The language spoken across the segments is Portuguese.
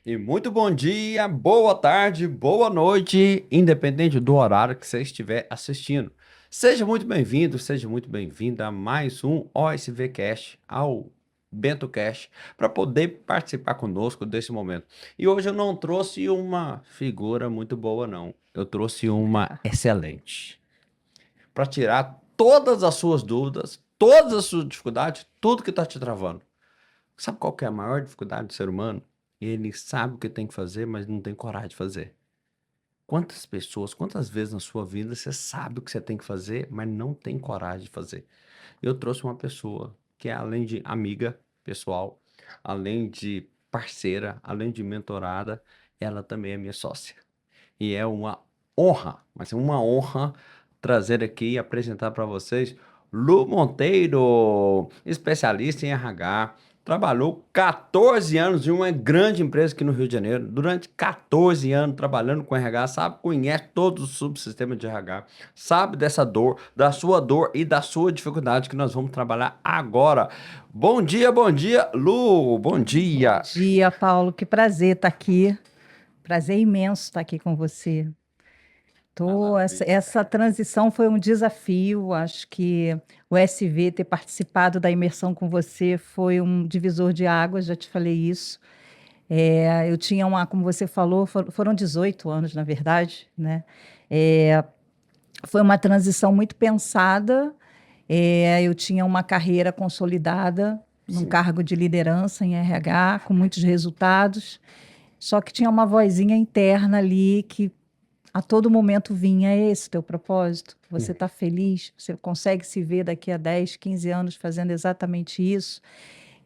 E muito bom dia, boa tarde, boa noite, independente do horário que você estiver assistindo. Seja muito bem-vindo, seja muito bem-vinda a mais um OSV Cast, ao Bento Cast, para poder participar conosco desse momento. E hoje eu não trouxe uma figura muito boa, não. Eu trouxe uma excelente, para tirar todas as suas dúvidas, todas as suas dificuldades, tudo que está te travando. Sabe qual que é a maior dificuldade do ser humano? Ele sabe o que tem que fazer, mas não tem coragem de fazer. Quantas pessoas, quantas vezes na sua vida você sabe o que você tem que fazer, mas não tem coragem de fazer? Eu trouxe uma pessoa que é além de amiga pessoal, além de parceira, além de mentorada, ela também é minha sócia. E é uma honra, mas é uma honra trazer aqui e apresentar para vocês Lu Monteiro, especialista em RH. Trabalhou 14 anos em uma grande empresa aqui no Rio de Janeiro. Durante 14 anos trabalhando com RH, sabe, conhece todos os subsistemas de RH, sabe dessa dor e da sua dificuldade que nós vamos trabalhar agora. Bom dia, Lu. Bom Bom dia. dia, Paulo. Que prazer estar aqui. Prazer imenso estar aqui com você. Essa transição foi um desafio. Acho que o SV ter participado da imersão com você foi um divisor de águas, já te falei isso. Eu tinha como você falou, foram 18 anos, na verdade, né? É, Foi uma transição muito pensada. Eu tinha uma carreira consolidada num Sim. cargo de liderança em RH, com muitos resultados. Só que tinha uma vozinha interna ali que a todo momento vinha: "É esse teu propósito? Você está feliz? Você consegue se ver daqui a 10, 15 anos fazendo exatamente isso?"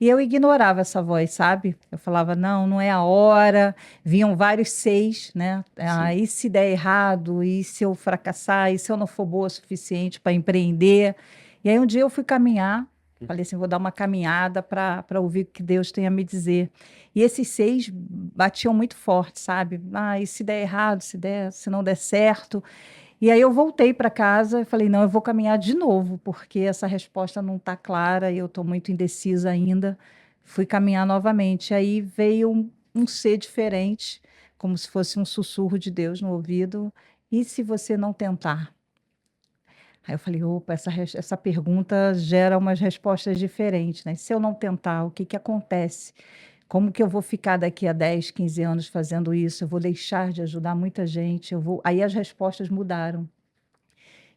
E eu ignorava essa voz, sabe? Eu falava: "Não, não é a hora." Vinham vários seis, né? Sim. E se der errado? E se eu fracassar? E se eu não for boa o suficiente para empreender? E aí um dia eu fui caminhar, falei assim: vou dar uma caminhada para ouvir o que Deus tem a me dizer. E esses seis batiam muito forte, sabe? E se der errado, se não der certo? E aí eu voltei para casa e falei: não, eu vou caminhar de novo, porque essa resposta não está clara e eu estou muito indecisa ainda. Fui caminhar novamente. Aí veio um ser diferente, como se fosse um sussurro de Deus no ouvido. E se você não tentar? Aí eu falei: opa, essa pergunta gera umas respostas diferentes, né? Se eu não tentar, o que que acontece? Como que eu vou ficar daqui a 10, 15 anos fazendo isso? Eu vou deixar de ajudar muita gente? Eu vou... Aí as respostas mudaram.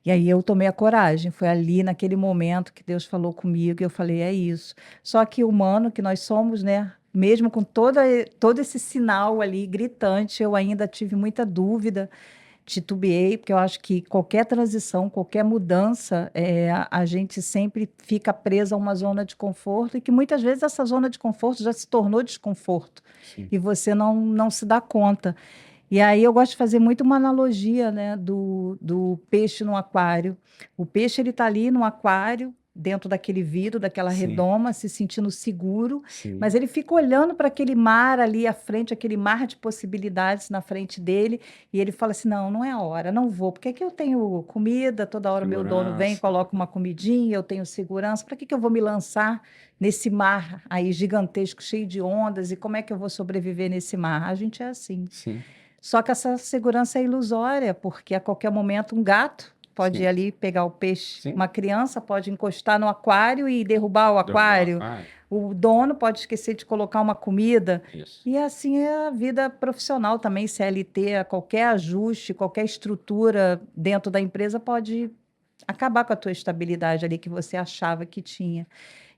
E aí eu tomei a coragem. Foi ali, naquele momento, que Deus falou comigo e eu falei: é isso. Só que humano que nós somos, né? Mesmo com todo esse sinal ali gritante, eu ainda tive muita dúvida, titubeei, porque eu acho que qualquer transição, qualquer mudança, a gente sempre fica presa a uma zona de conforto e que muitas vezes essa zona de conforto já se tornou desconforto Sim. e você não se dá conta. E aí eu gosto de fazer muito uma analogia, né, do peixe no aquário. O peixe ele está ali no aquário, dentro daquele vidro, daquela Sim. redoma, se sentindo seguro, Sim. mas ele fica olhando para aquele mar ali à frente, aquele mar de possibilidades na frente dele, e ele fala assim: não, não é a hora, não vou, porque aqui eu tenho comida, toda hora meu dono vem e Segurança. coloca uma comidinha, eu tenho segurança, para que eu vou me lançar nesse mar aí gigantesco, cheio de ondas, e como é que eu vou sobreviver nesse mar? A gente é assim. Sim. Só que essa segurança é ilusória, porque a qualquer momento um gato pode ir Sim. ali pegar o peixe, Sim. uma criança pode encostar no aquário e derrubar o Derrubar o aquário, aquário. o dono pode esquecer de colocar uma comida. Isso. E assim é a vida profissional também, CLT, qualquer ajuste, qualquer estrutura dentro da empresa pode acabar com a tua estabilidade ali que você achava que tinha.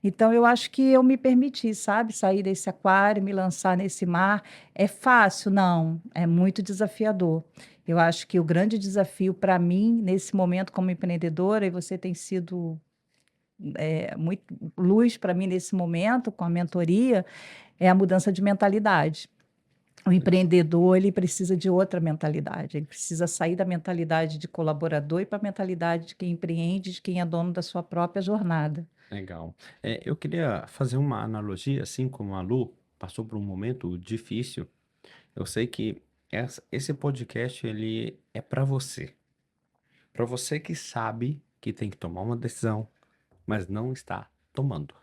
Então, eu acho que eu me permiti, sabe, sair desse aquário, me lançar nesse mar. É fácil? Não, é muito desafiador. Eu acho que o grande desafio para mim, nesse momento como empreendedora, e você tem sido muito luz para mim nesse momento, com a mentoria, é a mudança de mentalidade. O Isso. empreendedor, ele precisa de outra mentalidade, ele precisa sair da mentalidade de colaborador e para a mentalidade de quem empreende, de quem é dono da sua própria jornada. Legal. Eu queria fazer uma analogia, assim como a Lu passou por um momento difícil. Eu sei que esse podcast ele é para você que sabe que tem que tomar uma decisão, mas não está tomando.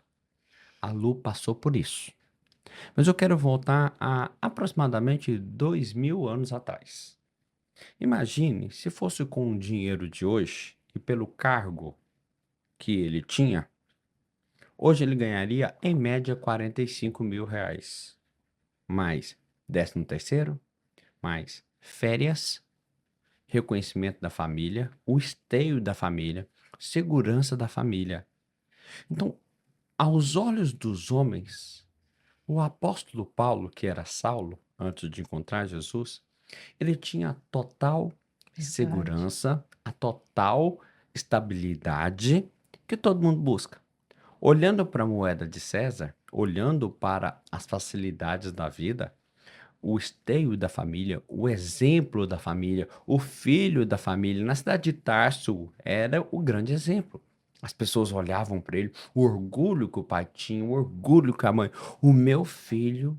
A Lu passou por isso. Mas eu quero voltar a aproximadamente 2000 anos atrás. Imagine se fosse com o dinheiro de hoje e pelo cargo que ele tinha, hoje ele ganharia em média R$ 45.000, mais 13º, mais férias, reconhecimento da família, o esteio da família, segurança da família. Então, aos olhos dos homens, o apóstolo Paulo, que era Saulo, antes de encontrar Jesus, ele tinha a total Verdade. segurança, a total estabilidade que todo mundo busca. Olhando para a moeda de César, olhando para as facilidades da vida, o esteio da família, o exemplo da família, o filho da família, na cidade de Tarso era o grande exemplo. As pessoas olhavam para ele, o orgulho que o pai tinha, o orgulho que a mãe. O meu filho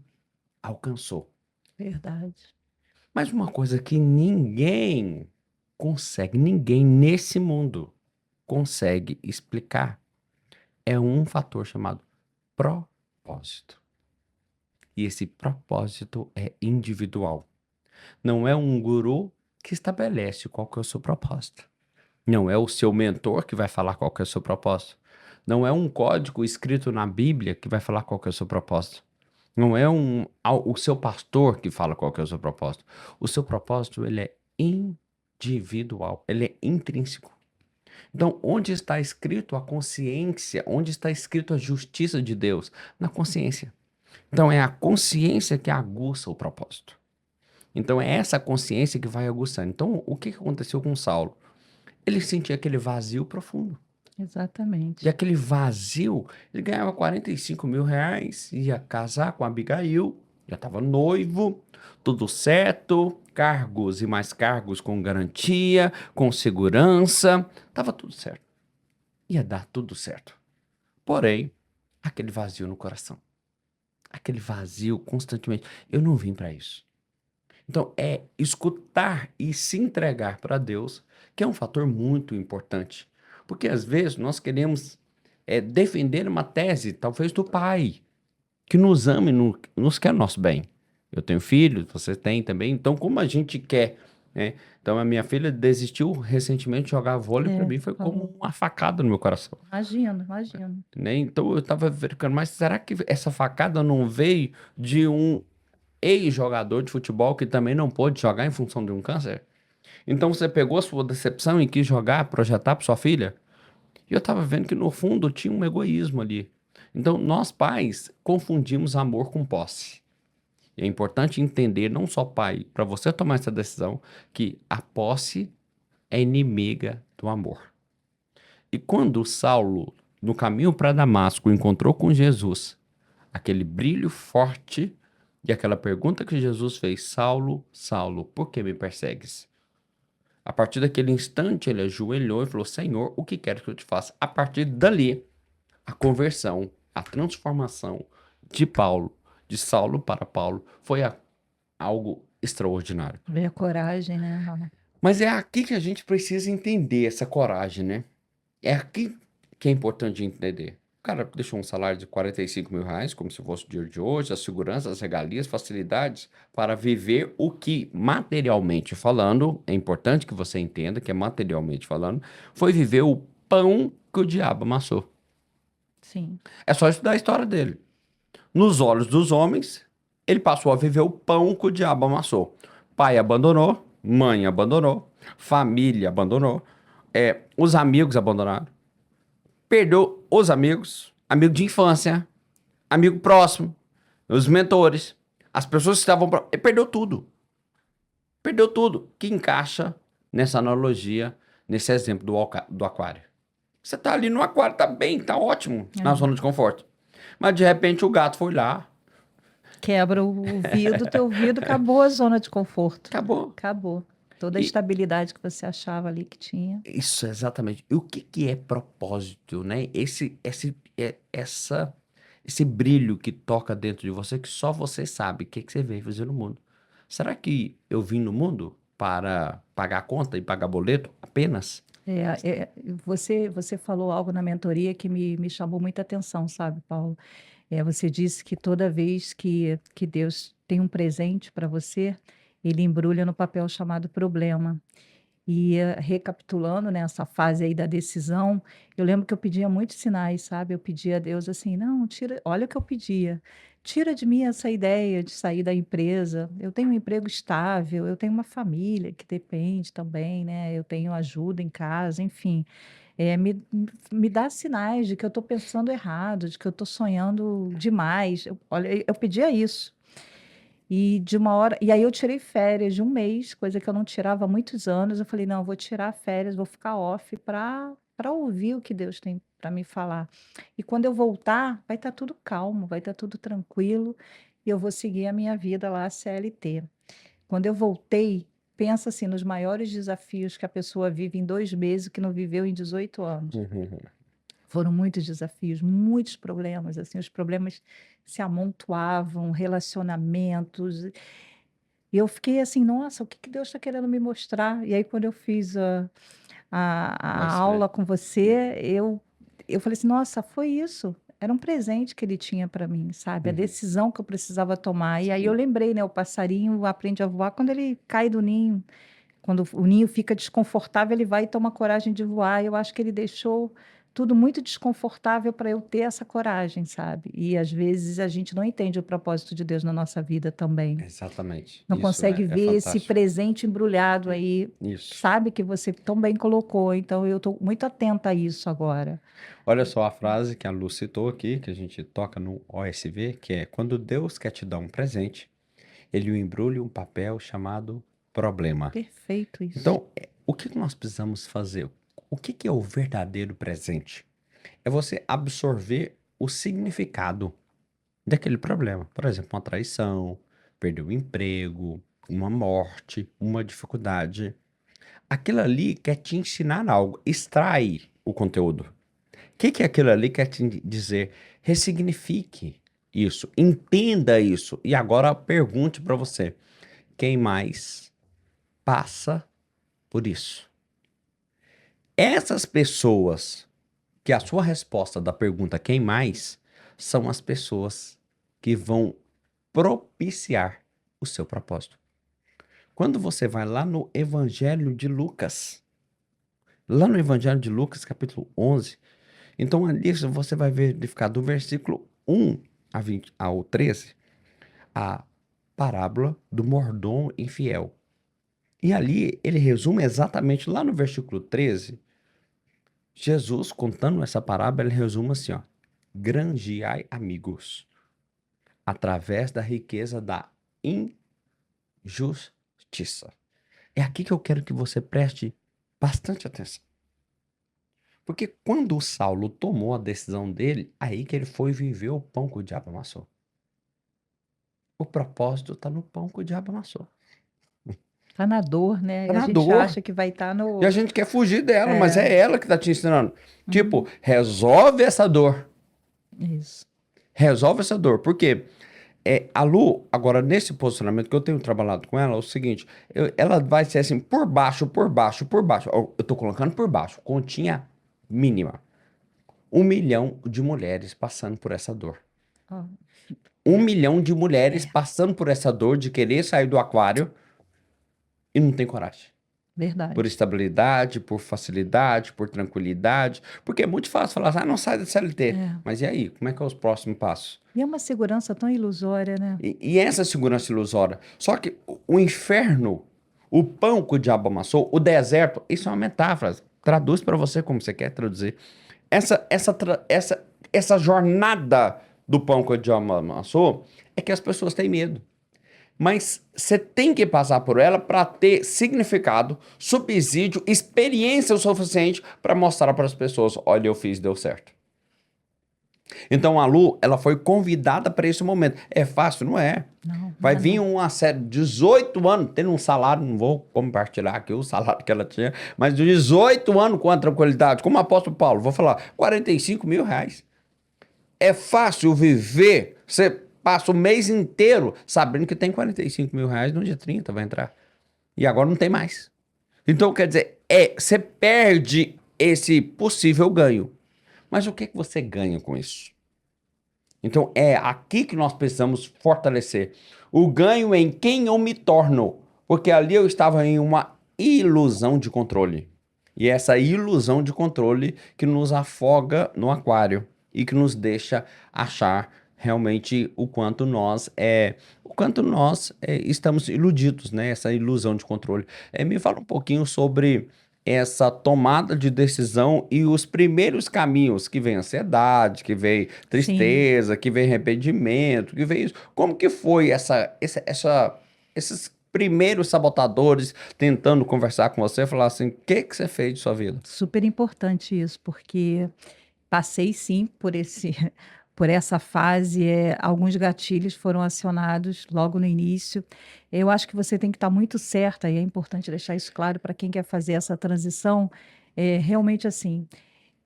alcançou. Verdade. Mas uma coisa que ninguém consegue, ninguém nesse mundo consegue explicar é um fator chamado propósito. E esse propósito é individual. Não é um guru que estabelece qual que é o seu propósito. Não é o seu mentor que vai falar qual que é o seu propósito. Não é um código escrito na Bíblia que vai falar qual que é o seu propósito. Não é o seu pastor que fala qual que é o seu propósito. O seu propósito, ele é individual, ele é intrínseco. Então, onde está escrito a consciência? Onde está escrito a justiça de Deus? Na consciência. Então, é a consciência que aguça o propósito. Então, é essa consciência que vai aguçando. Então, o que aconteceu com Saulo? Ele sentia aquele vazio profundo. E Exatamente. aquele vazio, ele ganhava R$ 45.000, ia casar com Abigail, já estava noivo, tudo certo, cargos e mais cargos com garantia, com segurança, estava tudo certo. Ia dar tudo certo. Porém, aquele vazio no coração, aquele vazio constantemente. Eu não vim para isso. Então, é escutar e se entregar para Deus, que é um fator muito importante. Porque às vezes nós queremos defender uma tese, talvez do pai, que nos ama e nos quer o nosso bem. Eu tenho filhos, você tem também. Então, como a gente quer, né? Então, a minha filha desistiu recentemente de jogar vôlei, para É, mim foi como falou. uma facada no meu coração. Imagino, imagino. Né? Então, eu estava verificando, mas será que essa facada não veio de um ex-jogador de futebol que também não pôde jogar em função de um câncer? Então você pegou a sua decepção e quis jogar, projetar para sua filha? E eu estava vendo que no fundo tinha um egoísmo ali. Então nós pais confundimos amor com posse. E é importante entender, não só pai, para você tomar essa decisão, que a posse é inimiga do amor. E quando Saulo, no caminho para Damasco, encontrou com Jesus, aquele brilho forte e aquela pergunta que Jesus fez: Saulo, Saulo, por que me persegues? A partir daquele instante, ele ajoelhou e falou: Senhor, o que queres que eu te faça? A partir dali, a conversão, a transformação de Paulo, de Saulo para Paulo, foi algo extraordinário. Ver a coragem, né? Mas é aqui que a gente precisa entender essa coragem, né? É aqui que é importante entender. O cara deixou um salário de R$ 45.000, como se fosse o dia de hoje, a segurança, as regalias, facilidades, para viver o que, materialmente falando, é importante que você entenda que é materialmente falando, foi viver o pão que o diabo amassou. Sim, É só estudar a história dele. Nos olhos dos homens, ele passou a viver o pão que o diabo amassou. Pai abandonou, mãe abandonou, família abandonou, os amigos abandonaram. Perdeu os amigos, amigo de infância, amigo próximo, os mentores, as pessoas que estavam. Ele perdeu tudo. Perdeu tudo. Que encaixa nessa analogia, nesse exemplo do aquário. Você tá ali no aquário, tá bem, tá ótimo, na é. zona de conforto. Mas de repente o gato foi lá, Quebra o vidro, teu vidro, acabou a zona de conforto. acabou. Acabou. Toda a E estabilidade que você achava ali que tinha. isso, exatamente. E o que que é propósito, né? Esse brilho que toca dentro de você que só você sabe o que que você veio fazer no mundo. Será que eu vim no mundo para pagar conta e pagar boleto apenas? Você falou algo na mentoria que me chamou muita atenção, sabe, Paulo? Você disse que toda vez que Deus tem um presente para você, ele embrulha no papel chamado problema. E recapitulando, né, essa fase aí da decisão, eu lembro que eu pedia muitos sinais, sabe? Eu pedia a Deus assim, não, tira, olha o que eu pedia. Tira de mim essa ideia de sair da empresa. Eu tenho um emprego estável, eu tenho uma família que depende também, né? Eu tenho ajuda em casa, enfim. Me dá sinais de que eu estou pensando errado, de que eu estou sonhando demais. Olha, eu pedia isso. E de uma hora, e aí eu tirei férias de um mês, coisa que eu não tirava há muitos anos. Eu falei, não, eu vou tirar férias, vou ficar off para ouvir o que Deus tem para me falar. E quando eu voltar, vai estar tudo calmo, vai estar tudo tranquilo, e eu vou seguir a minha vida lá, CLT. Quando eu voltei, pensa assim, nos maiores desafios que a pessoa vive em 2 meses, que não viveu em 18 anos. Uhum. Foram muitos desafios, muitos problemas, assim, os problemas se amontoavam, relacionamentos. E eu fiquei assim, nossa, o que que Deus está querendo me mostrar? E aí, quando eu fiz a Vai se ver. aula com você, eu falei assim, nossa, foi isso. Era um presente que ele tinha para mim, sabe? A Uhum. decisão que eu precisava tomar. E aí eu Sim. lembrei, né? O passarinho aprende a voar quando ele cai do ninho. Quando o ninho fica desconfortável, ele vai e toma coragem de voar. Eu acho que ele deixou tudo muito desconfortável para eu ter essa coragem, sabe? E às vezes a gente não entende o propósito de Deus na nossa vida também. Exatamente. Não Isso consegue é ver esse fantástico. presente embrulhado aí, Isso. sabe? Que você tão bem colocou. Então eu estou muito atenta a isso agora. Olha só a frase que a Lu citou aqui, que a gente toca no OSV, que é: quando Deus quer te dar um presente, ele o embrulha em um papel chamado problema. Perfeito isso. Então, o que que nós precisamos fazer? O que que é o verdadeiro presente? É você absorver o significado daquele problema. Por exemplo, uma traição, perder o emprego, uma morte, uma dificuldade. Aquilo ali quer te ensinar algo. Extrai o conteúdo. O que que aquilo ali quer te dizer? Ressignifique isso, entenda isso. E agora pergunte para você: quem mais passa por isso? Essas pessoas que a sua resposta da pergunta quem mais são as pessoas que vão propiciar o seu propósito. Quando você vai lá no Evangelho de Lucas, lá no Evangelho de Lucas, capítulo 11, então ali você vai verificar do versículo 1 a 20, ao 13, a parábola do mordomo infiel. E ali ele resume exatamente lá no versículo 13, Jesus contando essa parábola, ele resume assim, ó: granjeai amigos através da riqueza da injustiça. É aqui que eu quero que você preste bastante atenção. Porque quando o Saulo tomou a decisão dele, aí que ele foi viver o pão que o diabo amassou. O propósito está no pão que o diabo amassou. Tá na dor, né? Tá E a na gente dor. acha que vai estar E a no. gente quer fugir dela, mas É, é ela que está te ensinando. Tipo, uhum, resolve essa dor. isso. Resolve essa dor. Por quê? A Lu, agora nesse posicionamento que eu tenho trabalhado com ela, é o seguinte: ela vai ser assim, por baixo, por baixo, por baixo. Eu tô colocando por baixo, continha mínima. 1 milhão de mulheres passando por essa dor. Ó, 1 milhão de mulheres é, passando por essa dor de querer sair do aquário e não tem coragem. Por verdade. estabilidade, por facilidade, por tranquilidade. Porque é muito fácil falar assim, não sai da CLT. É. Mas e aí, como é que é os próximos passos? E é uma segurança tão ilusória, né? E essa segurança ilusória. Só que o inferno, o pão que o diabo amassou, o deserto, isso é uma metáfora. Traduz para você como você quer traduzir. Essa jornada do pão que o diabo amassou é que as pessoas têm medo. Mas você tem que passar por ela para ter significado, subsídio, experiência o suficiente para mostrar para as pessoas: olha, eu fiz, deu certo. Então a Lu, ela foi convidada para esse momento. É fácil? Não é. Não, não Vai é vir não. uma série de 18 anos, tendo um salário, não vou compartilhar aqui o salário que ela tinha, mas de 18 anos com a tranquilidade, como o apóstolo Paulo, vou falar, 45 mil reais. É fácil viver, você passa o mês inteiro sabendo que tem 45 mil reais, no dia 30 vai entrar. E agora não tem mais. Então, quer dizer, você perde esse possível ganho. Mas o que que você ganha com isso? Então, é aqui que nós precisamos fortalecer. O ganho em quem eu me torno. Porque ali eu estava em uma ilusão de controle. E essa ilusão de controle que nos afoga no aquário e que nos deixa achar realmente o quanto nós estamos iludidos, né? Essa ilusão de controle. Me fala um pouquinho sobre essa tomada de decisão e os primeiros caminhos, que vem ansiedade, que vem Sim. tristeza, que vem arrependimento, que vem isso. Como que foi esses primeiros sabotadores tentando conversar com você e falar assim, o que que você fez de sua vida? Super importante isso, porque passei sim por esse, por essa fase. Alguns gatilhos foram acionados logo no início. Eu acho que você tem que estar muito certa, e é importante deixar isso claro para quem quer fazer essa transição. Realmente assim,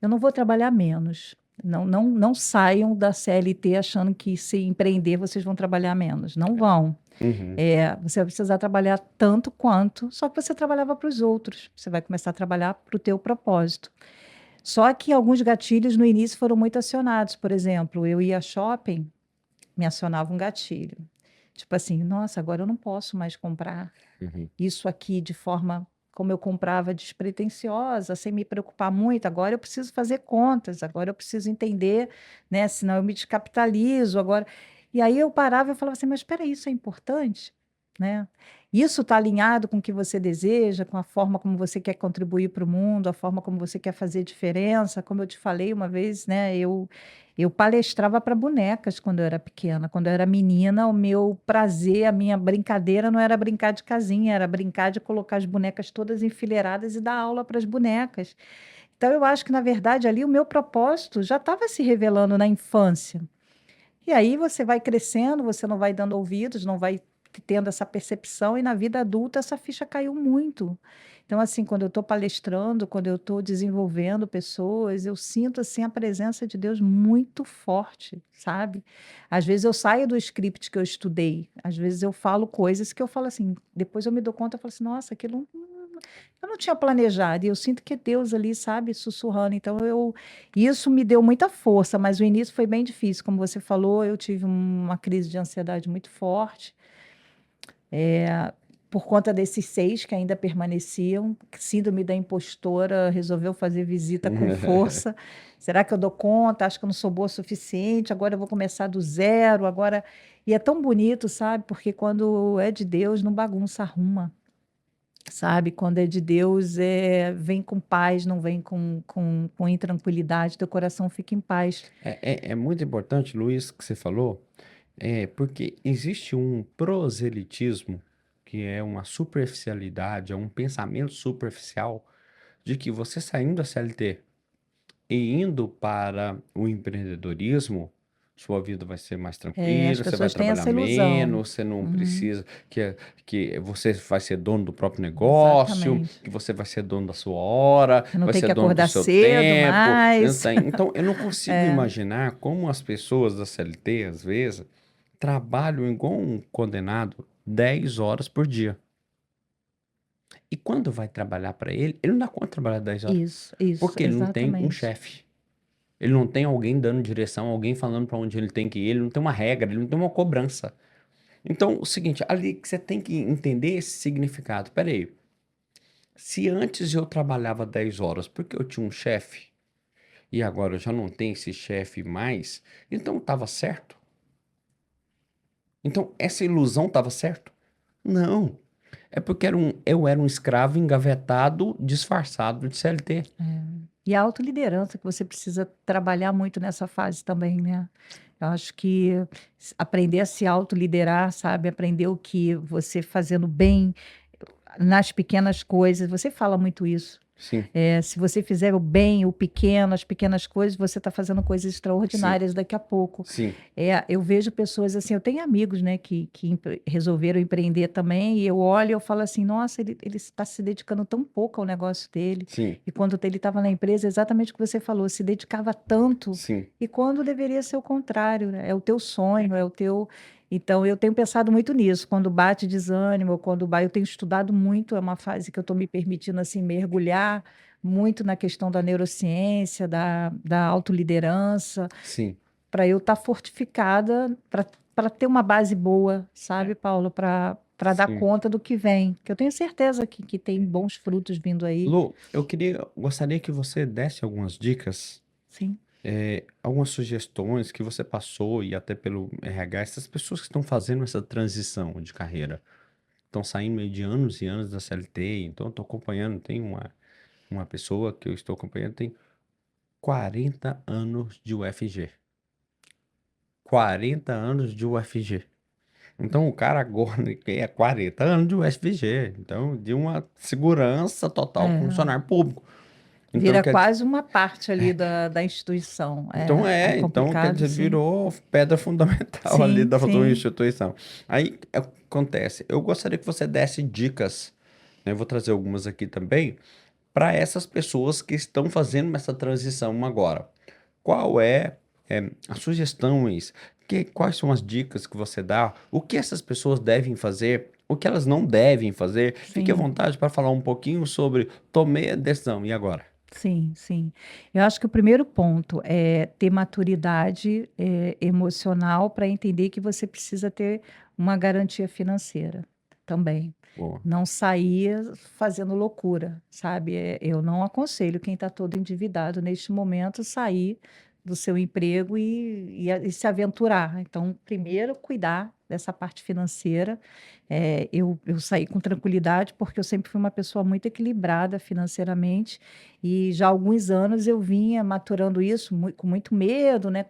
eu não vou trabalhar menos. Não, não, não saiam da CLT achando que se empreender vocês vão trabalhar menos. Não vão. Uhum. Você vai precisar trabalhar tanto quanto, só que você trabalhava para os outros. Você vai começar a trabalhar para o teu propósito. Só que alguns gatilhos no início foram muito acionados. Por exemplo, eu ia a shopping, me acionava um gatilho. Tipo assim, nossa, agora eu não posso mais comprar Uhum. isso aqui de forma como eu comprava, despretensiosa, sem me preocupar muito. Agora eu preciso fazer contas, agora eu preciso entender, né? Senão eu me descapitalizo. Agora. E aí eu parava e falava assim, mas espera aí, isso é importante? Né? Isso está alinhado com o que você deseja, com a forma como você quer contribuir para o mundo, a forma como você quer fazer diferença. Como eu te falei uma vez, né? Eu palestrava para bonecas quando eu era pequena. Quando eu era menina, o meu prazer, a minha brincadeira não era brincar de casinha, era brincar de colocar as bonecas todas enfileiradas e dar aula para as bonecas. Então, eu acho que, na verdade, ali o meu propósito já estava se revelando na infância. E aí você vai crescendo, você não vai dando ouvidos, não vai tendo essa percepção, e na vida adulta essa ficha caiu muito. Então, assim, quando eu estou palestrando, quando eu estou desenvolvendo pessoas, eu sinto assim a presença de Deus muito forte, sabe? Às vezes eu saio do script que eu estudei, às vezes eu falo coisas que eu falo assim, depois eu me dou conta, eu falo assim, nossa, aquilo eu não tinha planejado, e eu sinto que é Deus ali, sabe, sussurrando. Então, isso me deu muita força, mas o início foi bem difícil. Como você falou, eu tive uma crise de ansiedade muito forte, por conta desses 6 que ainda permaneciam. Síndrome da impostora resolveu fazer visita com força. Será que eu dou conta? Acho que eu não sou boa o suficiente. Agora eu vou começar do zero. Agora. E é tão bonito, sabe? Porque quando é de Deus, não bagunça, arruma. Sabe, quando é de Deus, vem com paz, não vem com intranquilidade, teu coração fica em paz. É muito importante, Luiz, que você falou, porque existe um proselitismo, que é uma superficialidade, é um pensamento superficial de que você saindo da CLT e indo para o empreendedorismo, sua vida vai ser mais As tranquila, você vai pessoas têm trabalhar essa ilusão. menos, você não Uhum, precisa, que você vai ser dono do próprio negócio, exatamente. que você vai ser dono da sua hora, Você não vai tem ser que dono do acordar seu cedo tempo. mais. Então, eu não consigo É, imaginar como as pessoas da CLT, às vezes, trabalham igual um condenado 10 horas por dia. E quando vai trabalhar para ele, ele não dá conta de trabalhar 10 horas, isso, porque ele não tem um exatamente. chefe. Ele não tem alguém dando direção, alguém falando para onde ele tem que ir, ele não tem uma regra, ele não tem uma cobrança. Então, o seguinte, ali que você tem que entender esse significado. Peraí, se antes eu trabalhava 10 horas porque eu tinha um chefe e agora eu já não tenho esse chefe mais, então estava certo? Então essa ilusão estava certo? Não. É porque eu era um escravo engavetado, disfarçado de CLT. E a autoliderança que você precisa trabalhar muito nessa fase também, né? Eu acho que aprender a se autoliderar, sabe? Aprender o que você fazendo bem nas pequenas coisas. Você fala muito isso. Sim, Se você fizer o bem, o pequeno, as pequenas coisas, você está fazendo coisas sim, extraordinárias daqui a pouco. sim, Eu vejo pessoas assim, eu tenho amigos, né, que resolveram empreender também, e eu olho e eu falo assim, nossa, ele está se dedicando tão pouco ao negócio dele. sim, E quando ele estava na empresa, exatamente o que você falou, se dedicava tanto, sim. e quando deveria ser o contrário, né? É o teu sonho, é o teu. Então, eu tenho pensado muito nisso, quando bate desânimo, quando eu tenho estudado muito, é uma fase que eu estou me permitindo assim mergulhar muito na questão da neurociência, da autoliderança. Sim. para eu estar fortificada, para ter uma base boa, sabe, Paulo, para dar Sim. conta do que vem. Que eu tenho certeza que tem bons frutos vindo aí. Lu, gostaria que você desse algumas dicas, Sim, algumas sugestões que você passou e até pelo RH, essas pessoas que estão fazendo essa transição de carreira, estão saindo meio de anos e anos da CLT, então eu estou acompanhando, tem uma pessoa que eu estou acompanhando, tem 40 anos de UFG. 40 anos de UFG. Então o cara agora é 40 anos de UFG, então de uma segurança total para o é. funcionário público. Então, Vira quer dizer, quase uma parte ali da instituição. É então quer complicado, dizer, sim. virou pedra fundamental ali Sim, da tua sim, instituição. Aí acontece, eu gostaria que você desse dicas, né? Eu vou trazer algumas aqui também, para essas pessoas que estão fazendo essa transição agora. Qual é as sugestões? Quais são as dicas que você dá? O que essas pessoas devem fazer? O que elas não devem fazer? Fique à sim. vontade para falar um pouquinho sobre tomei a decisão, e agora? Sim, sim. Eu acho que o primeiro ponto é ter maturidade, emocional para entender que você precisa ter uma garantia financeira também. Boa. Não sair fazendo loucura, sabe? Eu não aconselho quem está todo endividado neste momento sair do seu emprego e se aventurar. Então, primeiro, cuidar dessa parte financeira. Eu saí com tranquilidade porque eu sempre fui uma pessoa muito equilibrada financeiramente. E já há alguns anos eu vinha maturando isso com muito medo, né?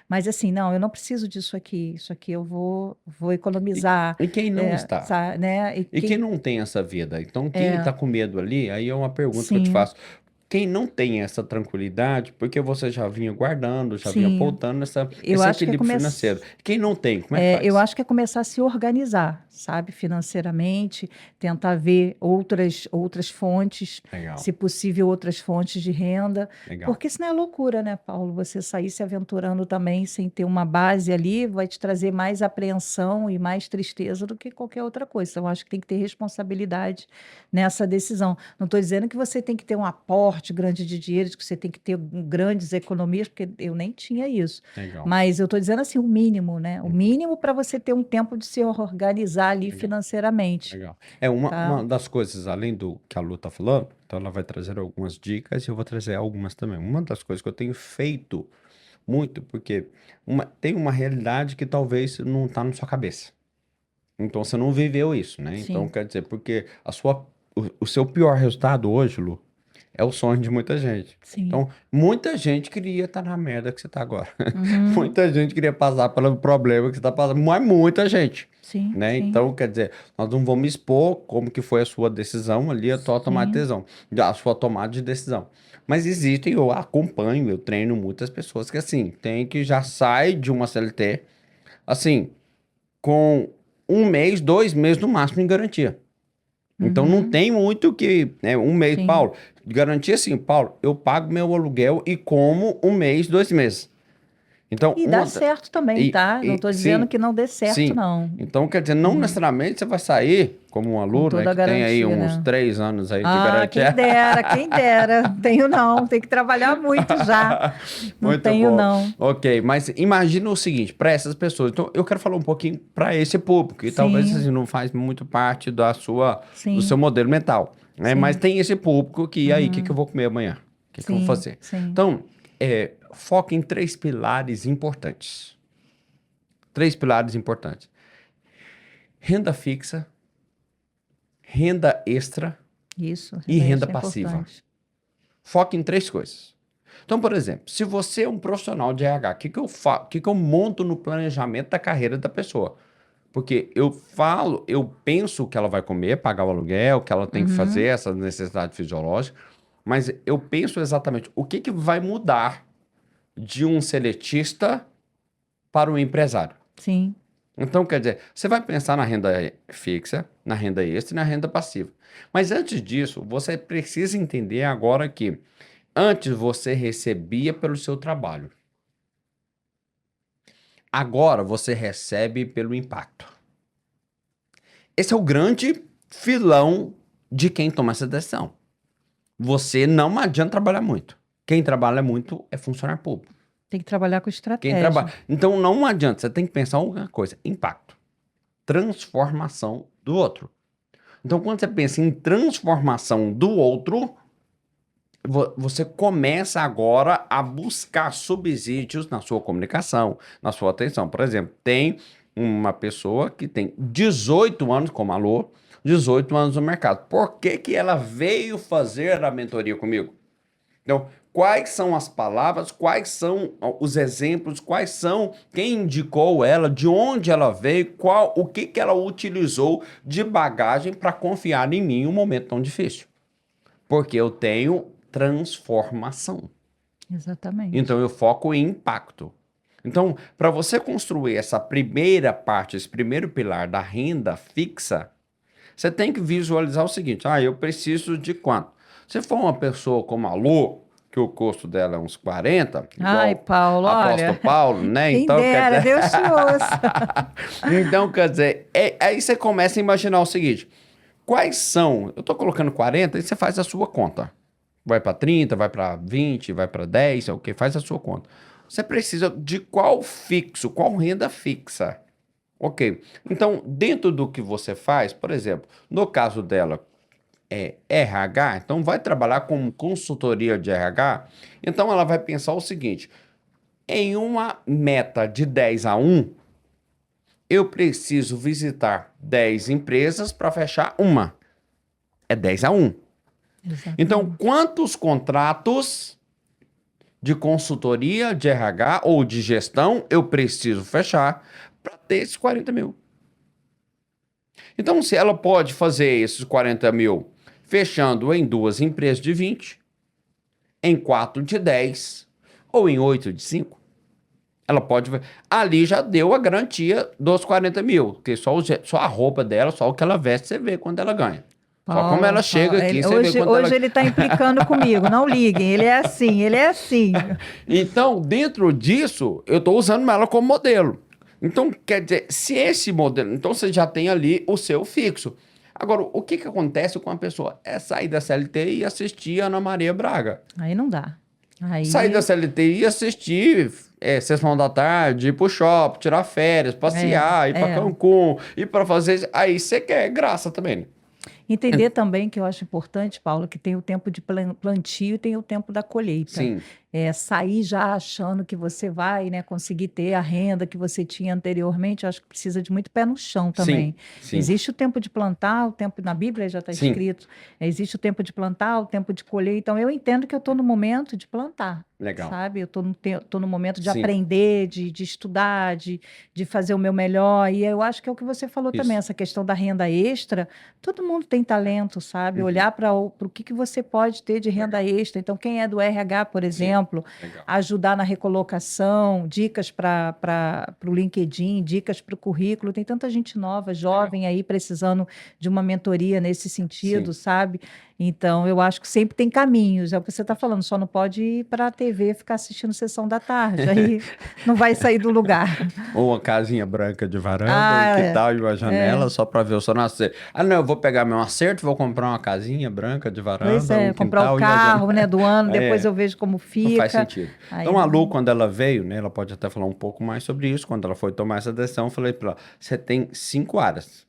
Mas assim, não, eu não preciso disso aqui. Isso aqui eu vou E, economizar, e quem não está? né? E quem não tem essa vida? Então, quem está É, com medo ali, aí é uma pergunta que eu te sim, faço. Quem não tem essa tranquilidade, porque você já vinha guardando, já vinha sim. apontando Eu esse acho que é equilíbrio financeiro. Quem não tem, como é que eu faz? acho que é começar a se organizar, sabe, financeiramente, tentar ver outras fontes, Legal, se possível, outras fontes de renda, legal. porque senão é loucura, né, Paulo? Você sair se aventurando também sem ter uma base ali vai te trazer mais apreensão e mais tristeza do que qualquer outra coisa. Então, eu acho que tem que ter responsabilidade nessa decisão. Não estou dizendo que você tem que ter um aporte grande de dinheiro, que você tem que ter grandes economias, porque eu nem tinha isso. Legal, Mas eu estou dizendo assim, o mínimo, né? O uhum, mínimo para você ter um tempo de se organizar ali legal, financeiramente, legal. É uma tá? das coisas, além do que a Lu tá falando, então ela vai trazer algumas dicas e eu vou trazer algumas também. Uma das coisas que eu tenho feito muito, porque tem uma realidade que talvez não está na sua cabeça. Então você não viveu isso, né? Então Sim, quer dizer, porque o seu pior resultado hoje, Lu, é o sonho de muita gente. sim. Então, muita gente queria estar na merda que você está agora. Uhum, Muita gente queria passar pelo problema que você está passando, mas muita gente, sim, né? sim, Então, quer dizer, nós não vamos expor como que foi a sua decisão ali, a tua tomada de sim. decisão, a sua tomada de decisão. Mas existem, eu acompanho, eu treino muitas pessoas que assim, tem que já sai de uma CLT, assim, com um mês, 2 meses no máximo em garantia. Então não Uhum, tem muito que, né, um mês, sim. Paulo, garantia assim, Paulo, eu pago meu aluguel e como um mês, 2 meses. Então, E dá certo também, tá? Não estou dizendo sim, que não dê certo, sim. não. Então, quer dizer, não Uhum, necessariamente você vai sair como um com aluno, né, toda a que tem aí garantia, uns né? 3 anos aí de Ah, quem garantia. dera, quem dera. Tenho não, tem que trabalhar muito já. Não Muito tenho bom. não. Ok, mas imagina o seguinte, para essas pessoas. Então, eu quero falar um pouquinho para esse público, que talvez Sim, assim, não faz muito parte do seu sim, modelo mental, né? Mas sim. tem esse público que, e aí, o que que eu Uhum, vou comer amanhã? O que que eu vou sim, fazer? sim. Então, foca em 3 pilares importantes. 3 pilares importantes. Renda fixa, renda extra Isso, e renda renda extra é passiva. importante. Foca em 3 coisas. Então, por exemplo, se você é um profissional de RH, o que que eu monto no planejamento da carreira da pessoa? Porque eu penso o que ela vai comer, pagar o aluguel, o que ela tem que fazer, Uhum, essa necessidade fisiológica, mas eu penso exatamente o que que vai mudar de um seletista para um empresário. sim, Então, quer dizer, você vai pensar na renda fixa, na renda extra e na renda passiva. Mas antes disso, você precisa entender agora que antes você recebia pelo seu trabalho. Agora você recebe pelo impacto. Esse é o grande filão de quem toma essa decisão. Você não adianta trabalhar muito. Quem trabalha muito é funcionário público. Tem que trabalhar com Quem estratégia. trabalha. Então não adianta, você tem que pensar uma coisa: impacto, transformação do outro. Então, quando você pensa em transformação do outro, você começa agora a buscar subsídios na sua comunicação, na sua atenção. Por exemplo, tem uma pessoa que tem 18 anos como alô, 18 anos no mercado. Por que que ela veio fazer a mentoria comigo? Então, quais são as palavras, quais são os exemplos, quais são quem indicou ela, de onde ela veio, o que que ela utilizou de bagagem para confiar em mim em um momento tão difícil? Porque eu tenho transformação. Exatamente. Então eu foco em impacto. Então, para você construir essa primeira parte, esse primeiro pilar da renda fixa, você tem que visualizar o seguinte: eu preciso de quanto? Se for uma pessoa como a Lu, que o custo dela é uns 40, Ai, igual Paulo, apóstolo olha, Paulo, né? quem Então, quer dera, dizer... Deus te ouça. Então, quer dizer, aí você começa a imaginar o seguinte: quais são? Eu tô colocando 40, aí você faz a sua conta. Vai para 30, vai para 20, vai para 10, ok? Faz a sua conta. Você precisa de qual fixo, qual renda fixa? Ok. Então, dentro do que você faz, por exemplo, no caso dela é RH, então vai trabalhar com consultoria de RH, então ela vai pensar o seguinte: em uma meta de 10-1, eu preciso visitar 10 empresas para fechar uma. É 10-1. Então, Exatamente. quantos contratos de consultoria, de RH ou de gestão eu preciso fechar para ter esses 40 mil? Então, se ela pode fazer esses 40 mil fechando em 2 empresas de 20, em 4 de 10 ou em 8 de 5, ela pode... Ali já deu a garantia dos 40 mil, porque só a roupa dela, só o que ela veste, você vê quando ela ganha. Só como ela Paulo, chega aqui, você vê hoje, quando ela... hoje ele está implicando comigo. Não liguem, ele é assim, ele é assim. Então, dentro disso, eu estou usando ela como modelo. Então, quer dizer, se esse modelo... Então, você já tem ali o seu fixo. Agora, o que que acontece com a pessoa? É sair da CLT e assistir a Ana Maria Braga. Aí não dá. Sair da Aí, CLT e assistir sessão da tarde, ir pro shopping, tirar férias, passear, ir para é. Cancún, ir para fazer isso. Aí você quer graça também. Entender também que eu acho importante, Paulo, que tem o tempo de plantio e tem o tempo da colheita. Sim, Sair já achando que você vai, né, conseguir ter a renda que você tinha anteriormente, eu acho que precisa de muito pé no chão sim, também. sim, Existe o tempo de plantar, o tempo na Bíblia já está sim. escrito, existe o tempo de plantar, o tempo de colher. Então, eu entendo que eu estou no momento de plantar, Legal. sabe? Eu tô no momento de Sim, aprender, de estudar, de fazer o meu melhor. E eu acho que é o que você falou também, isso. essa questão da renda extra. Todo mundo tem talento, sabe? Uhum. Olhar para o que você pode ter de renda Legal. extra. Então, quem é do RH, por Sim, exemplo, legal. ajudar na recolocação, dicas para o LinkedIn, dicas para o currículo. Tem tanta gente nova, Legal. jovem aí, precisando de uma mentoria nesse sentido, Sim. sabe? Então, eu acho que sempre tem caminhos, é o que você está falando, só não pode ir para a TV ficar assistindo sessão da tarde, aí não vai sair do lugar. Ou uma casinha branca de varanda, um Ah, quintal e uma é. janela só para ver o sol nascer. Ah, não, eu vou pegar meu acerto, vou comprar uma casinha branca de Pois varanda, um é, comprar o quintal e uma janela. carro, né, do ano, depois É, eu vejo como não faz fica. sentido. Aí Então, a Lu, não. quando ela veio, né, ela pode até falar um pouco mais sobre isso. Quando ela foi tomar essa decisão, eu falei para ela: você tem 5 áreas.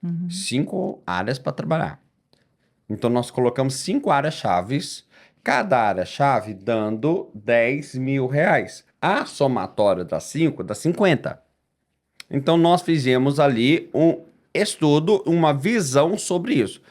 Uhum. 5 áreas para trabalhar. Então, nós colocamos 5 áreas chaves, cada área-chave dando 10 mil reais. A somatória das 5 dá 50. Então, nós fizemos ali um estudo, uma visão sobre isso.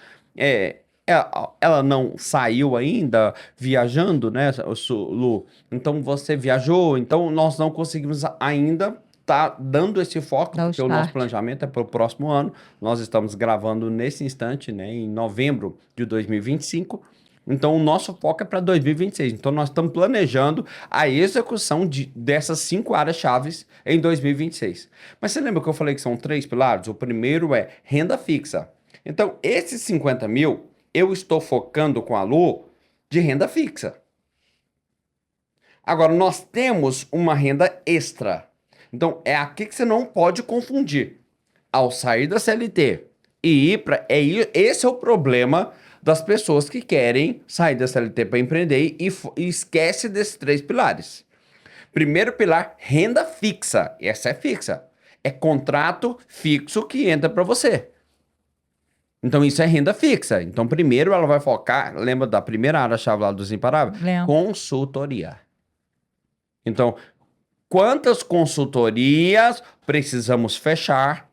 Ela não saiu ainda viajando, né, Lu? Então, você viajou, então nós não conseguimos ainda estar dando esse foco, Dá o porque o nosso start. planejamento é para o próximo ano. Nós estamos gravando nesse instante, né, em novembro de 2025. Então, o nosso foco é para 2026. Então, nós estamos planejando a execução dessas 5 áreas-chaves em 2026. Mas você lembra que eu falei que são 3 pilares? O primeiro é renda fixa. Então, esses 50 mil, eu estou focando com a Lu de renda fixa. Agora, nós temos uma renda extra. Então, é aqui que você não pode confundir. Ao sair da CLT e ir para... Esse é o problema das pessoas que querem sair da CLT para empreender e esquece desses 3 pilares. Primeiro pilar, renda fixa. Essa é fixa. É contrato fixo que entra para você. Então, isso é renda fixa. Então, primeiro ela vai focar, lembra da primeira área-chave lá dos imparáveis? Lembro. Consultoria. Então, quantas consultorias precisamos fechar?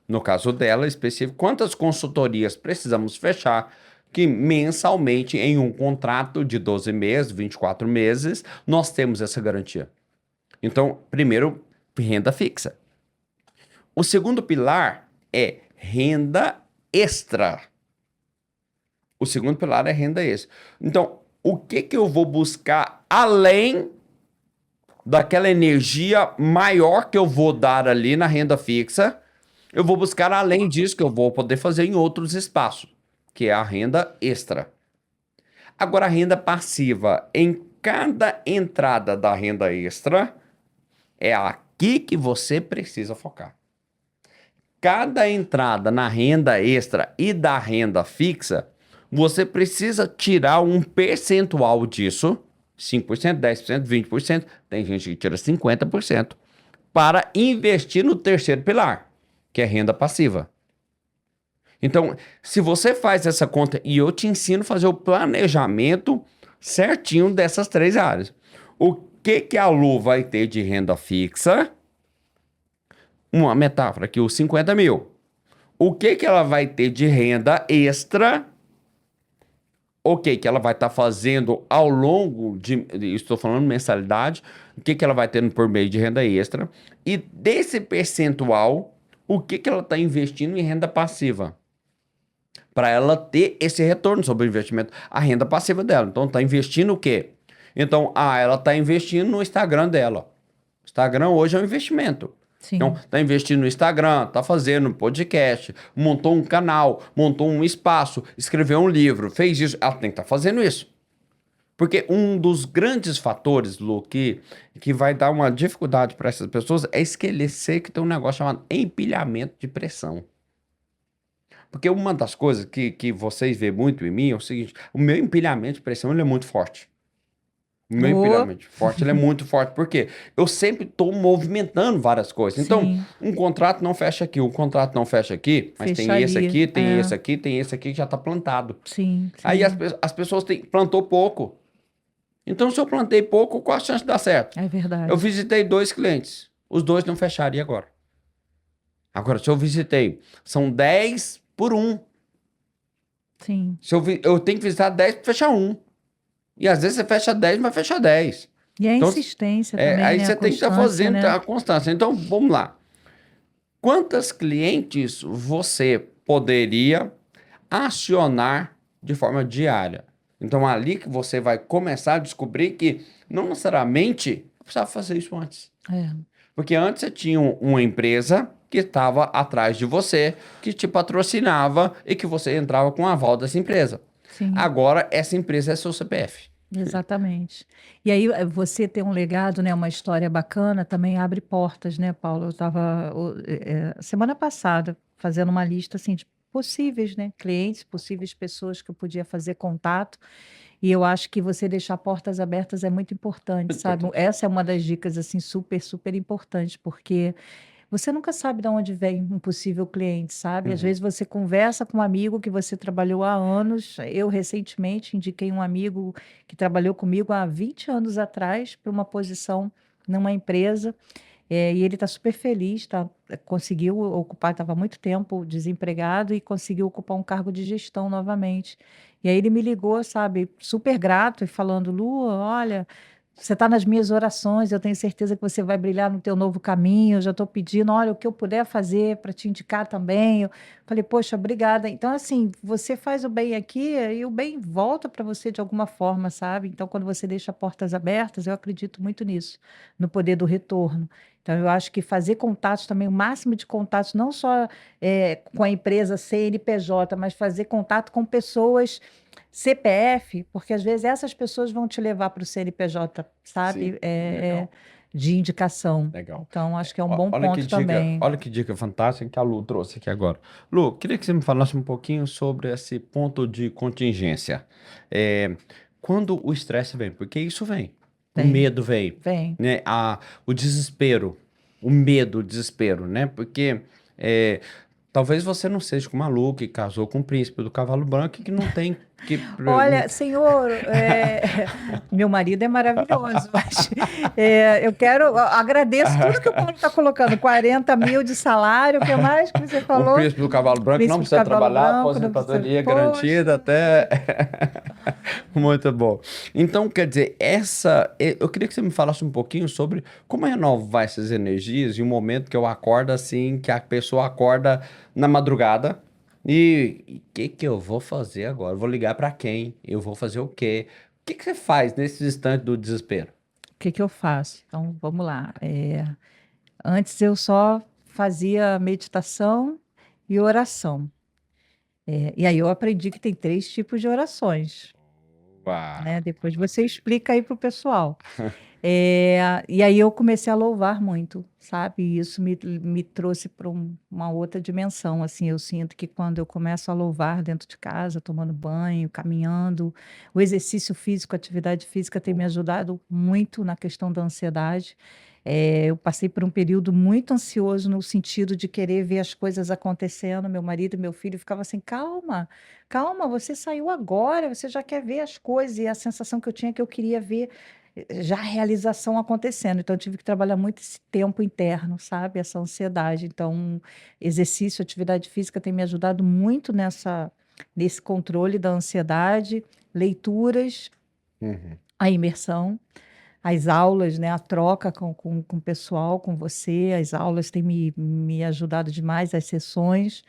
No caso dela específico, quantas consultorias precisamos fechar que mensalmente, em um contrato de 12 meses, 24 meses, nós temos essa garantia. Então, primeiro, renda fixa. O segundo pilar é renda extra. O segundo pilar é renda extra. Então, o que que eu vou buscar além daquela energia maior que eu vou dar ali na renda fixa? Eu vou buscar além disso que eu vou poder fazer em outros espaços, que é a renda extra. Agora, a renda passiva, em cada entrada da renda extra, é aqui que você precisa focar. Cada entrada na renda extra e da renda fixa, você precisa tirar um percentual disso, 5%, 10%, 20%, tem gente que tira 50%, para investir no terceiro pilar, que é renda passiva. Então, se você faz essa conta, e eu te ensino a fazer o planejamento certinho dessas três áreas. O que que a Lu vai ter de renda fixa? Uma metáfora aqui, os 50 mil. O que que ela vai ter de renda extra? O que ela vai estar fazendo ao longo de... Estou falando mensalidade. O que que ela vai tendo por meio de renda extra? E desse percentual, o que que ela está investindo em renda passiva? Para ela ter esse retorno sobre o investimento, a renda passiva dela. Então, está investindo o quê? Então, ela está investindo no Instagram dela. O Instagram hoje é um investimento. Sim. Então, está investindo no Instagram, está fazendo um podcast, montou um canal, montou um espaço, escreveu um livro, fez isso. Ela tem que estar fazendo isso. Porque um dos grandes fatores, Lu, que vai dar uma dificuldade para essas pessoas é esquecer que tem um negócio chamado empilhamento de pressão. Porque uma das coisas que vocês vê muito em mim é o seguinte: o meu empilhamento de pressão ele é muito forte. O meu empilhamento forte ele é muito forte. Por quê? Eu sempre estou movimentando várias coisas. Então, Sim. um contrato não fecha aqui, um contrato não fecha aqui, mas tem esse Fecharia. aqui, tem É. esse aqui, tem esse aqui que já está plantado. Sim, sim. Aí as pessoas plantou pouco. Então, se eu plantei pouco, qual a chance de dar certo? É verdade. Eu visitei 2 clientes. Os 2 não fecharam. E agora? Agora, se eu visitei, são 10 por 1. Sim. Se eu tenho que visitar 10 para fechar 1. E às vezes você fecha 10, mas fecha 10. E a Então, insistência também, aí né? você A tem que estar constância, fazendo né? a constância. Então, vamos lá. Quantas clientes você poderia acionar de forma diária? Então, ali que você vai começar a descobrir que não necessariamente eu precisava fazer isso antes. É. Porque antes você tinha uma empresa que estava atrás de você, que te patrocinava e que você entrava com o aval dessa empresa. Sim. Agora, essa empresa é seu CPF. Exatamente. E aí você ter um legado, né, uma história bacana, também abre portas, né, Paulo? Eu estava semana passada fazendo uma lista assim de possíveis, né, clientes, possíveis pessoas que eu podia fazer contato. E eu acho que você deixar portas abertas é muito importante, Muito sabe? importante. Essa é uma das dicas assim super, super importante, porque você nunca sabe de onde vem um possível cliente, sabe? Às Uhum. vezes você conversa com um amigo que você trabalhou há anos. Eu recentemente indiquei um amigo que trabalhou comigo há 20 anos atrás para uma posição numa empresa. E ele está super feliz, conseguiu ocupar, estava há muito tempo desempregado e conseguiu ocupar um cargo de gestão novamente. E aí ele me ligou, sabe, super grato e falando: Lu, olha, você está nas minhas orações, eu tenho certeza que você vai brilhar no teu novo caminho, eu já estou pedindo, olha, o que eu puder fazer para te indicar também. Eu falei, poxa, obrigada. Então, assim, você faz o bem aqui e o bem volta para você de alguma forma, sabe? Então, quando você deixa portas abertas, eu acredito muito nisso, no poder do retorno. Então, eu acho que fazer contatos também, o máximo de contatos, não só com a empresa CNPJ, mas fazer contato com pessoas CPF, porque às vezes essas pessoas vão te levar para o CNPJ, sabe? Sim, legal. De indicação. Legal. Então, acho que é um bom ponto dica, também. olha que dica fantástica que a Lu trouxe aqui agora. Lu, queria que você me falasse um pouquinho sobre esse ponto de contingência. Quando o estresse vem, porque isso vem. O Vem, medo vem, vem. né? O desespero, o medo, o desespero, né? Porque é, talvez você não seja como a Lu, que casou com o príncipe do cavalo branco, e que não tem que... Olha, senhor, meu marido é maravilhoso, mas eu quero, agradeço tudo que o Paulo está colocando, 40 mil de salário, o que mais que você O falou? príncipe do cavalo branco não Príncipe de precisa cavalo trabalhar, branco, não precisa. aposentadoria garantida Poxa, até. Muito bom. Então, quer dizer, eu queria que você me falasse um pouquinho sobre como renovar essas energias em um momento que eu acordo assim, que a pessoa acorda na madrugada e o que que eu vou fazer agora? Eu vou ligar para quem? Eu vou fazer o quê? O que que você faz nesses instantes do desespero? o que que eu faço? Então, vamos lá. Antes eu só fazia meditação e oração. E aí eu aprendi que tem três tipos de orações, Uau. né? Depois você explica aí para o pessoal. E aí eu comecei a louvar muito, sabe? E isso me trouxe para uma outra dimensão. Assim, eu sinto que quando eu começo a louvar dentro de casa, tomando banho, caminhando, o exercício físico, a atividade física tem me ajudado muito na questão da ansiedade. Eu passei por um período muito ansioso no sentido de querer ver as coisas acontecendo. Meu marido e meu filho ficavam assim: calma, calma, você saiu agora, você já quer ver as coisas. E a sensação que eu tinha é que eu queria ver já a realização acontecendo. Então, eu tive que trabalhar muito esse tempo interno, sabe? Essa ansiedade. Então, exercício, atividade física tem me ajudado muito nesse controle da ansiedade, leituras, Uhum. a imersão, as aulas, né? A troca com o pessoal, com você. As aulas têm me ajudado demais, as sessões.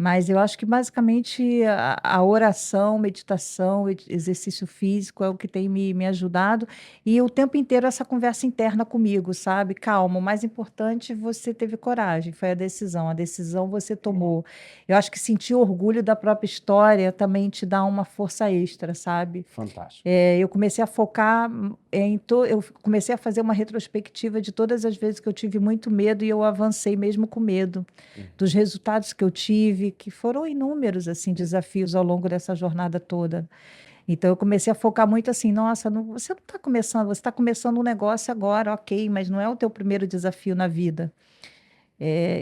Mas eu acho que basicamente a oração, meditação, exercício físico é o que tem me ajudado. E o tempo inteiro essa conversa interna comigo, sabe? Calma, o mais importante, você teve coragem, foi a decisão. A decisão você tomou. Eu acho que sentir orgulho da própria história também te dá uma força extra, sabe? Fantástico. Eu comecei a focar eu comecei a fazer uma retrospectiva de todas as vezes que eu tive muito medo e eu avancei mesmo com medo dos resultados que eu tive, que foram inúmeros assim desafios ao longo dessa jornada toda. Então eu comecei a focar muito assim, nossa, você não está começando, você está começando um negócio agora, ok, mas não é o teu primeiro desafio na vida.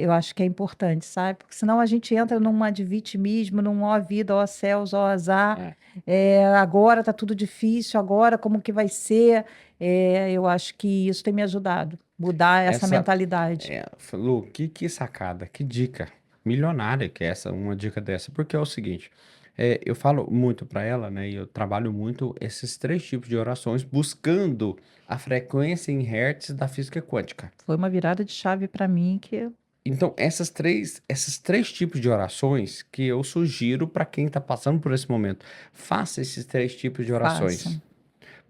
Eu acho que é importante, sabe? Porque senão a gente entra numa de vitimismo, num ó vida, ó céus, ó azar. É. Agora tá tudo difícil, agora como que vai ser? Eu acho que isso tem me ajudado, mudar essa Essa, mentalidade. Lu, que sacada, que dica milionária que é essa, uma dica dessa, porque é o seguinte, eu falo muito para ela, né, e eu trabalho muito esses três tipos de orações buscando a frequência em hertz da física quântica. Foi uma virada de chave para mim que Então, esses três tipos de orações que eu sugiro para quem está passando por esse momento, faça esses três tipos de orações, façam.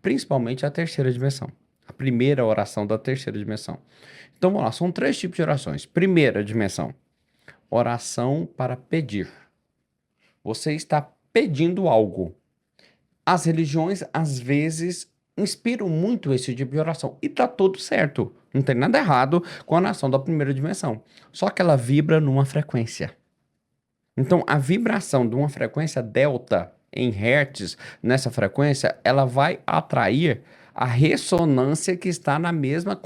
principalmente a terceira dimensão, a primeira oração da terceira dimensão. Então, vamos lá, são três tipos de orações. Primeira dimensão, oração para pedir. Você está pedindo algo. As religiões, às vezes, inspiram muito esse tipo de oração. E tá tudo certo. Não tem nada errado com a oração da primeira dimensão. Só que ela vibra numa frequência. Então, a vibração de uma frequência delta em hertz, nessa frequência, ela vai atrair a ressonância que está na mesma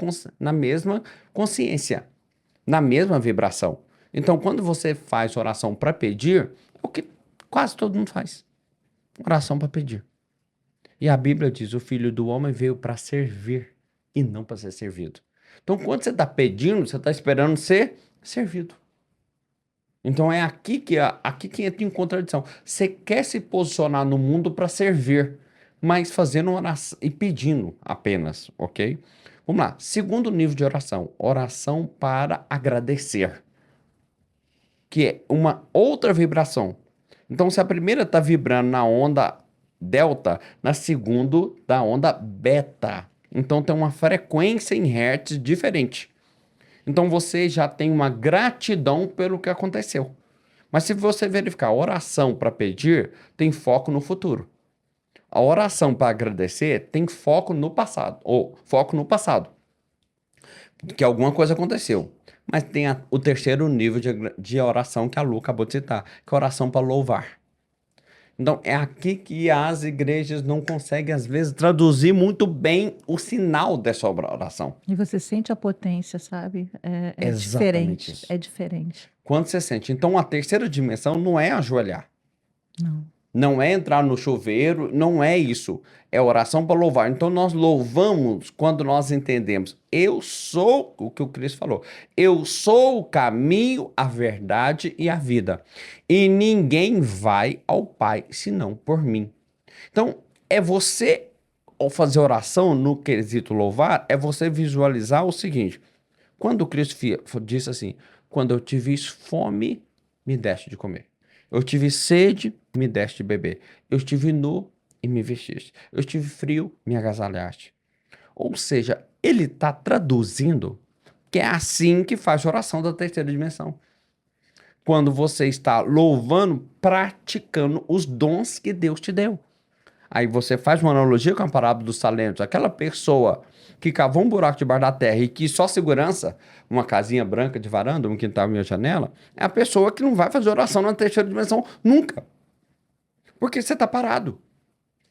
consciência, na mesma vibração. Então, quando você faz oração para pedir, é o que quase todo mundo faz. Oração para pedir. E a Bíblia diz: o Filho do Homem veio para servir e não para ser servido. Então, quando você está pedindo, você está esperando ser servido. Então é aqui que entra em contradição. Você quer se posicionar no mundo para servir, mas fazendo oração e pedindo apenas, ok? Vamos lá. Segundo nível de oração, oração para agradecer, que é uma outra vibração. Então, se a primeira está vibrando na onda delta, na segunda da onda beta. Então tem uma frequência em hertz diferente. Então você já tem uma gratidão pelo que aconteceu. Mas se você verificar, a oração para pedir tem foco no futuro. A oração para agradecer tem foco no passado, ou foco no passado, que alguma coisa aconteceu. Mas tem o terceiro nível de oração que a Lu acabou de citar, que é a oração para louvar. Então, é aqui que as igrejas não conseguem, às vezes, traduzir muito bem o sinal dessa oração. E você sente a potência, sabe? É Exatamente diferente, isso. é diferente. Quando você sente. Então, a terceira dimensão não é ajoelhar. Não. Não é entrar no chuveiro, não é isso. É oração para louvar. Então nós louvamos quando nós entendemos. Eu sou o que o Cristo falou. Eu sou o caminho, a verdade e a vida. E ninguém vai ao Pai senão por mim. Então, é você, ao fazer oração no quesito louvar, é você visualizar o seguinte: quando o Cristo disse assim: quando eu tive fome, me deste de comer. Eu tive sede, me deste de beber. Eu estive nu e me vestiste. Eu estive frio, me agasalhaste. Ou seja, ele está traduzindo que é assim que faz a oração da terceira dimensão. Quando você está louvando, praticando os dons que Deus te deu. Aí você faz uma analogia com a parábola dos talentos. Aquela pessoa que cavou um buraco debaixo da terra e que só segurança, uma casinha branca de varanda, um quintal e uma janela, é a pessoa que não vai fazer oração na terceira dimensão nunca. Porque você está parado.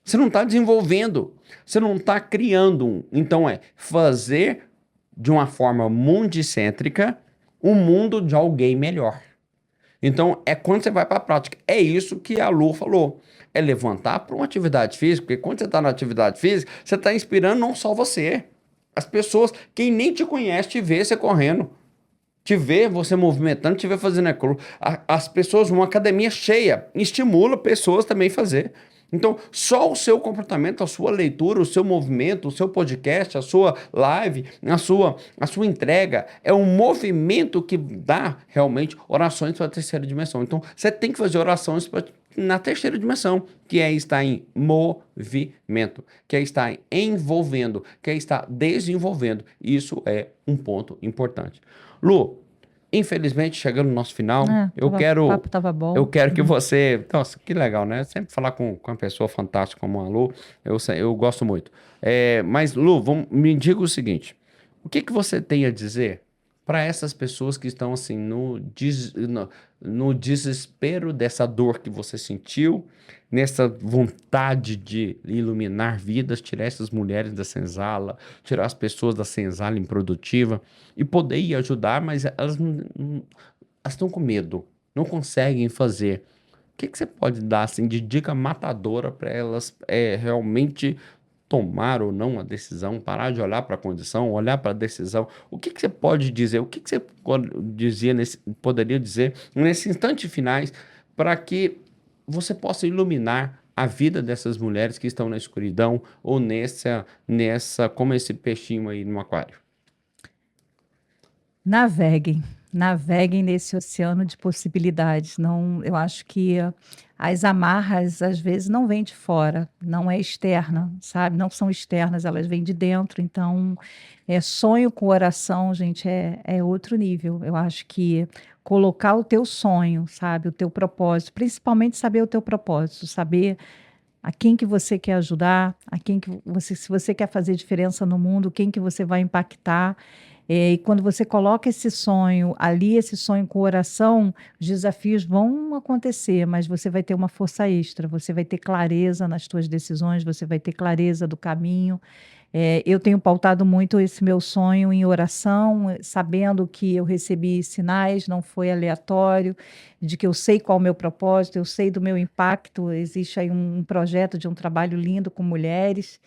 Você não está desenvolvendo. Você não está criando um. Então é fazer de uma forma mundicêntrica um mundo de alguém melhor. Então, é quando você vai para a prática. É isso que a Lu falou. É levantar para uma atividade física, porque quando você está na atividade física, você está inspirando não só você. As pessoas, quem nem te conhece, te vê você correndo, te vê você movimentando, te vê fazendo aquilo. As pessoas, uma academia cheia, estimula pessoas também a fazer. Então, só o seu comportamento, a sua leitura, o seu movimento, o seu podcast, a sua live, a sua entrega, é um movimento que dá realmente orações para a terceira dimensão. Então, você tem que fazer orações na terceira dimensão, que é estar em movimento, que é estar envolvendo, que é estar desenvolvendo. Isso é um ponto importante. Lu, infelizmente, chegando no nosso final, eu O quero papo tava eu bom. quero que você. Nossa, que legal, né? Sempre falar com uma pessoa fantástica como a Lu, eu gosto muito. Mas, Lu, me diga o seguinte: o que que você tem a dizer para essas pessoas que estão assim no desespero dessa dor que você sentiu, nessa vontade de iluminar vidas, tirar essas mulheres da senzala, tirar as pessoas da senzala improdutiva e poder ir ajudar, mas elas estão com medo, não conseguem fazer. O que que você pode dar assim de dica matadora para elas realmente tomar ou não a decisão, parar de olhar para a condição, olhar para a decisão? O que que você pode dizer? O que que você poderia dizer nesse instante finais para que você possa iluminar a vida dessas mulheres que estão na escuridão ou como esse peixinho aí no aquário? Naveguem, naveguem nesse oceano de possibilidades. Não, eu acho que as amarras às vezes não vêm de fora, não é externa, sabe? Não são externas, elas vêm de dentro. Então, sonho com oração, gente, é outro nível. Eu acho que colocar o teu sonho, sabe, o teu propósito, principalmente saber o teu propósito, saber a quem que você quer ajudar, a quem que você, se você quer fazer diferença no mundo, quem que você vai impactar. E quando você coloca esse sonho ali, esse sonho com oração, os desafios vão acontecer, mas você vai ter uma força extra, você vai ter clareza nas suas decisões, você vai ter clareza do caminho. Eu tenho pautado muito esse meu sonho em oração, sabendo que eu recebi sinais, não foi aleatório, de que eu sei qual é o meu propósito, eu sei do meu impacto. Existe aí um projeto de um trabalho lindo com mulheres,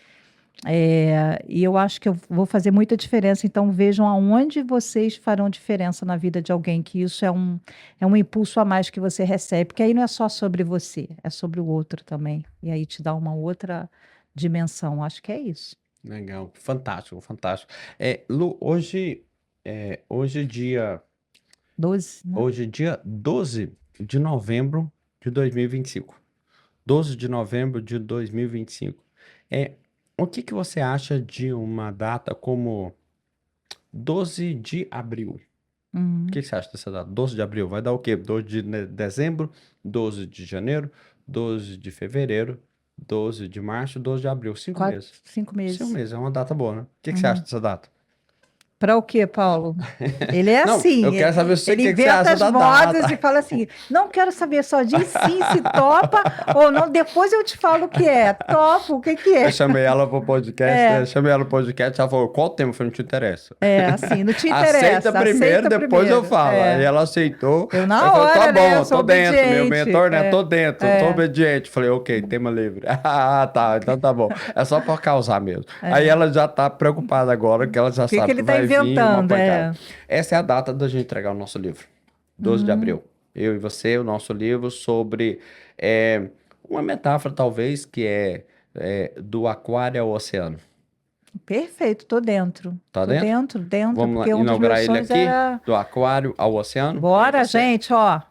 e eu acho que eu vou fazer muita diferença. Então, vejam aonde vocês farão diferença na vida de alguém, que isso é um impulso a mais que você recebe, porque aí não é só sobre você, é sobre o outro também. E aí te dá uma outra dimensão. Acho que é isso. Legal, fantástico, fantástico. Lu, hoje dia 12, né? Hoje, dia 12 de novembro de 2025. 12 de novembro de 2025. É, o que que você acha de uma data como 12 de abril? O que Uhum. que você acha dessa data? 12 de abril vai dar o quê? 12 de dezembro, 12 de janeiro, 12 de fevereiro, 12 de março, 12 de abril. 5 Quatro, meses. 5 5 meses. meses, é uma data boa, né? O que que você acha Uhum. dessa data? Para o quê, Paulo? Ele é Não, assim, eu quero saber o ele que você inventa acha as da modas data. e fala assim: não quero saber, só diz sim se topa ou não, depois eu te falo o que é. Topo, o que que Eu é? chamei ela pro podcast, É, ela falou, qual tema? Eu falei, não te interessa. assim, não te Aceita interessa, primeiro, aceita depois eu primeiro. falo. Aí É, ela aceitou. eu Aí eu na falei, tá hora, né? Eu bom, sou tô dentro. Meu obediente. mentor, né? Tô dentro, tô É, obediente. Falei, ok, tema livre. Ah, tá, então tá bom. É só pra causar mesmo. Aí é. ela já tá preocupada agora, que ela já O que que sabe ele que está vai vir uma inventando? pancada. É. Essa é a data da gente entregar o nosso livro. 12 de abril. Hum, Eu e você, o nosso livro sobre uma metáfora, talvez, que é do aquário ao oceano. perfeito, tô dentro. Tá Tô dentro? dentro, dentro, Vamos lá, porque um dos meus inaugurar ele sonhos aqui, era. do aquário ao oceano. Eu e Bora, você. gente, ó.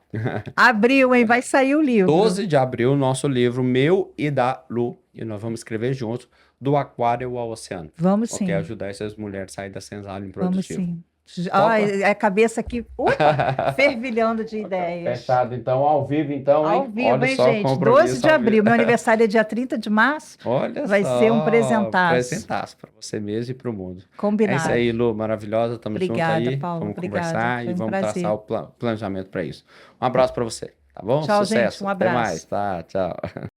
Abril, hein? Vai sair o livro. 12 de abril, nosso livro, meu e da Lu, e nós vamos escrever juntos, do aquário ao oceano. Vamos Ok, sim, ajudar essas mulheres a sair da senzala vamos improdutiva. sim. Topa? Ai, a cabeça aqui, opa, fervilhando de ideias. Fechado, então, ao vivo, então, Ao hein? vivo, Olha hein, só o gente? 12 compromisso de ao vivo. abril. Meu aniversário é dia 30 de março. Olha Vai ser um só, presentaço. presentaço para você mesmo e para o mundo. É isso Combinado. aí, Lu, maravilhosa. Tamo junto Obrigada, aí. Paulo. Vamos Obrigada. conversar e Foi um vamos traçar prazer. o planejamento para isso. Um abraço para você, tá bom? Tchau, gente. Sucesso. Um Até mais, abraço. tá? Tchau.